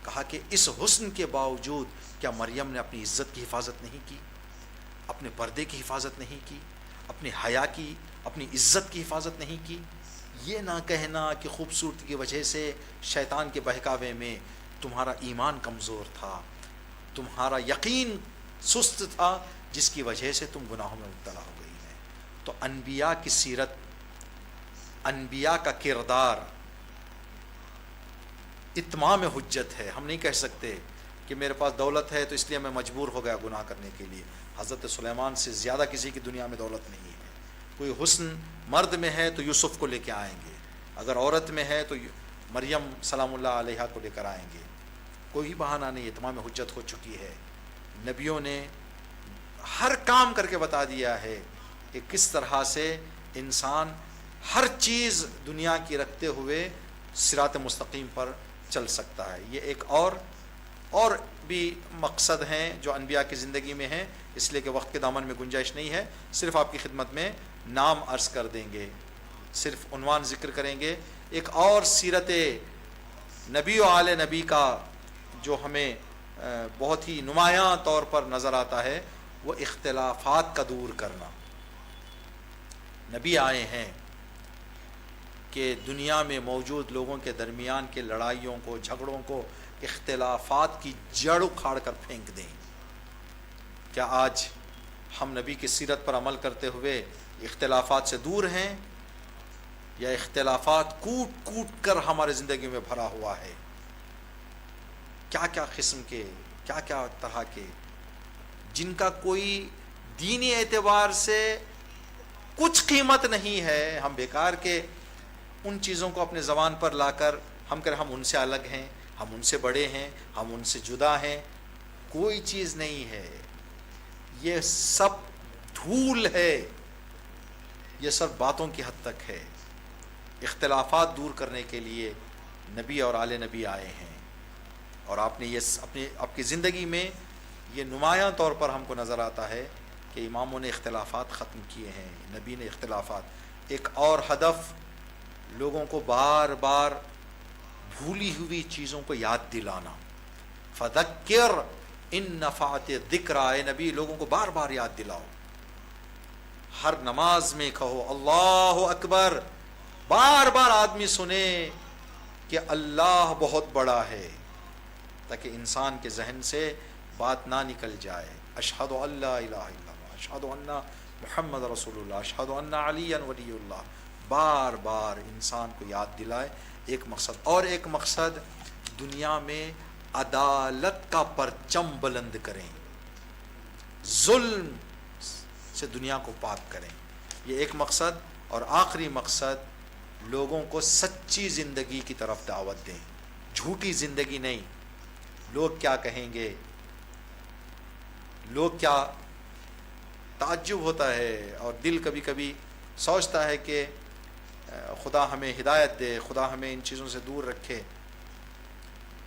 کہا کہ اس حسن کے باوجود کیا مریم نے اپنی عزت کی حفاظت نہیں کی، اپنے پردے کی حفاظت نہیں کی، اپنی حیا کی، اپنی عزت کی حفاظت نہیں کی؟ یہ نہ کہنا کہ خوبصورتی کی وجہ سے شیطان کے بہکاوے میں تمہارا ایمان کمزور تھا، تمہارا یقین سست تھا، جس کی وجہ سے تم گناہوں میں مبتلا ہو گئی ہیں. تو انبیاء کی سیرت، انبیاء کا کردار اتمام حجت ہے. ہم نہیں کہہ سکتے کہ میرے پاس دولت ہے تو اس لیے میں مجبور ہو گیا گناہ کرنے کے لیے. حضرت سلیمان سے زیادہ کسی کی دنیا میں دولت نہیں ہے. کوئی حسن مرد میں ہے تو یوسف کو لے کے آئیں گے، اگر عورت میں ہے تو مریم سلام اللہ علیہا کو لے کر آئیں گے. کوئی بہانہ نہیں، اتمام حجت ہو چکی ہے. نبیوں نے ہر کام کر کے بتا دیا ہے کہ کس طرح سے انسان ہر چیز دنیا کی رکھتے ہوئے صراط مستقیم پر چل سکتا ہے. یہ ایک اور بھی مقصد ہیں جو انبیاء کی زندگی میں ہیں، اس لیے کہ وقت کے دامن میں گنجائش نہیں ہے. صرف آپ کی خدمت میں نام عرض کر دیں گے، صرف عنوان ذکر کریں گے. ایک اور سیرت نبی و آل نبی کا جو ہمیں بہت ہی نمایاں طور پر نظر آتا ہے، وہ اختلافات کا دور کرنا. نبی آئے ہیں کہ دنیا میں موجود لوگوں کے درمیان کے لڑائیوں کو، جھگڑوں کو، اختلافات کی جڑ اکھاڑ کر پھینک دیں. کیا آج ہم نبی کی سیرت پر عمل کرتے ہوئے اختلافات سے دور ہیں، یا اختلافات کوٹ کوٹ کر ہمارے زندگی میں بھرا ہوا ہے؟ کیا کیا قسم کے، کیا کیا طرح کے، جن کا کوئی دینی اعتبار سے کچھ قیمت نہیں ہے. ہم بیکار کے ان چیزوں کو اپنے زبان پر لا کر ہم کہیں ہم ان سے الگ ہیں، ہم ان سے بڑے ہیں، ہم ان سے جدا ہیں. کوئی چیز نہیں ہے، یہ سب دھول ہے، یہ سب باتوں کی حد تک ہے. اختلافات دور کرنے کے لیے نبی اور آل نبی آئے ہیں، اور آپ نے یہ آپ کی زندگی میں یہ نمایاں طور پر ہم کو نظر آتا ہے کہ اماموں نے اختلافات ختم کیے ہیں، نبی نے اختلافات، ایک اور ہدف لوگوں کو بار بار بھولی ہوئی چیزوں کو یاد دلانا، فذکر ان نفعت الذکر، اے نبی لوگوں کو بار بار یاد دلاؤ، ہر نماز میں کہو اللہ اکبر، بار بار آدمی سنے کہ اللہ بہت بڑا ہے، تاکہ انسان کے ذہن سے بات نہ نکل جائے، اشہد ان لا الہ الا اللہ، اشہد ان محمد رسول اللہ، اشہد ان علی ولی اللہ، بار بار انسان کو یاد دلائے ایک مقصد، اور ایک مقصد دنیا میں عدالت کا پرچم بلند کریں، ظلم سے دنیا کو پاک کریں، یہ ایک مقصد، اور آخری مقصد لوگوں کو سچی زندگی کی طرف دعوت دیں، جھوٹی زندگی نہیں، لوگ کیا کہیں گے، لوگ کیا، تعجب ہوتا ہے اور دل کبھی کبھی سوچتا ہے کہ خدا ہمیں ہدایت دے، خدا ہمیں ان چیزوں سے دور رکھے۔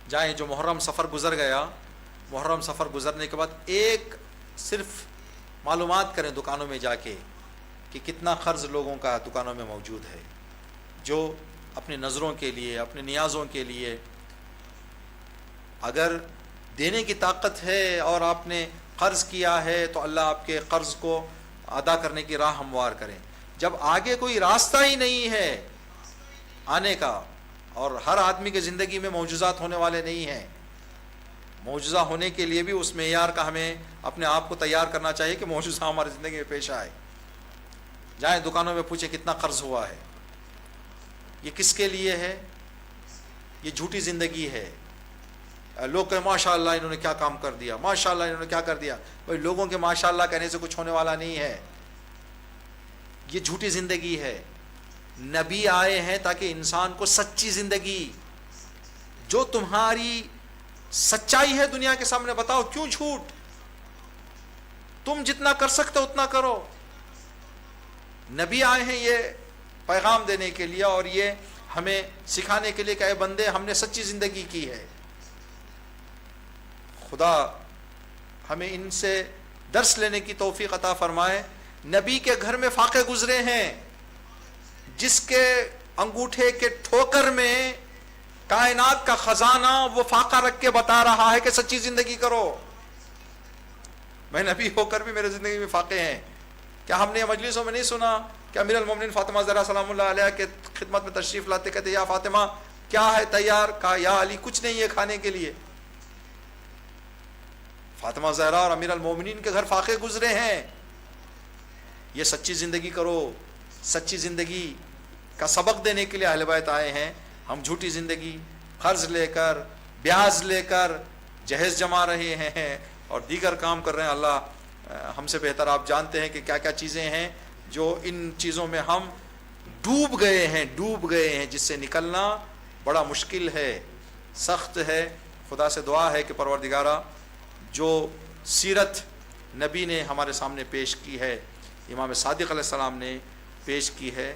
جائیں، جو محرم سفر گزر گیا، محرم سفر گزرنے کے بعد ایک صرف معلومات کریں دکانوں میں جا کے کہ کتنا قرض لوگوں کا دکانوں میں موجود ہے، جو اپنی نظروں کے لیے، اپنے نیازوں کے لیے، اگر دینے کی طاقت ہے اور آپ نے قرض کیا ہے تو اللہ آپ کے قرض کو ادا کرنے کی راہ ہموار کریں۔ جب آگے کوئی راستہ ہی نہیں ہے آنے کا، اور ہر آدمی کے زندگی میں معجزات ہونے والے نہیں ہیں، معجزہ ہونے کے لیے بھی اس معیار کا ہمیں اپنے آپ کو تیار کرنا چاہیے کہ معجزہ ہماری زندگی میں پیش آئے۔ جائیں دکانوں میں پوچھیں کتنا قرض ہوا ہے، یہ کس کے لیے ہے؟ یہ جھوٹی زندگی ہے۔ لوگ کہیں ماشاء اللہ انہوں نے کیا کام کر دیا، ماشاء اللہ انہوں نے کیا کر دیا، بھائی لوگوں کے ماشاء اللہ کہنے سے کچھ ہونے والا نہیں ہے، یہ جھوٹی زندگی ہے۔ نبی آئے ہیں تاکہ انسان کو سچی زندگی، جو تمہاری سچائی ہے دنیا کے سامنے بتاؤ، کیوں جھوٹ؟ تم جتنا کر سکتے ہو اتنا کرو۔ نبی آئے ہیں یہ پیغام دینے کے لیے اور یہ ہمیں سکھانے کے لیے کہ اے بندے ہم نے سچی زندگی کی ہے۔ خدا ہمیں ان سے درس لینے کی توفیق عطا فرمائے۔ نبی کے گھر میں فاقے گزرے ہیں، جس کے انگوٹھے کے ٹھوکر میں کائنات کا خزانہ وہ فاقہ رکھ کے بتا رہا ہے کہ سچی زندگی کرو۔ میں نبی ہو کر بھی میرے زندگی میں فاقے ہیں۔ کیا ہم نے مجلسوں میں نہیں سنا کہ امیر المومنین فاطمہ زہرا سلام اللہ علیہ کے خدمت میں تشریف لاتے کہتے یا فاطمہ کیا ہے تیار؟ کہا یا علی کچھ نہیں ہے کھانے کے لیے۔ فاطمہ زہرا اور امیر المومنین کے گھر فاقے گزرے ہیں۔ یہ سچی زندگی کرو، سچی زندگی کا سبق دینے کے لیے اہل بیت آئے ہیں۔ ہم جھوٹی زندگی، قرض لے کر، بیاج لے کر جہیز جما رہے ہیں اور دیگر کام کر رہے ہیں۔ اللہ ہم سے بہتر آپ جانتے ہیں کہ کیا کیا چیزیں ہیں جو ان چیزوں میں ہم ڈوب گئے ہیں، جس سے نکلنا بڑا مشکل ہے، سخت ہے۔ خدا سے دعا ہے کہ پروردگارہ جو سیرت نبی نے ہمارے سامنے پیش کی ہے، امام صادق علیہ السلام نے پیش کی ہے،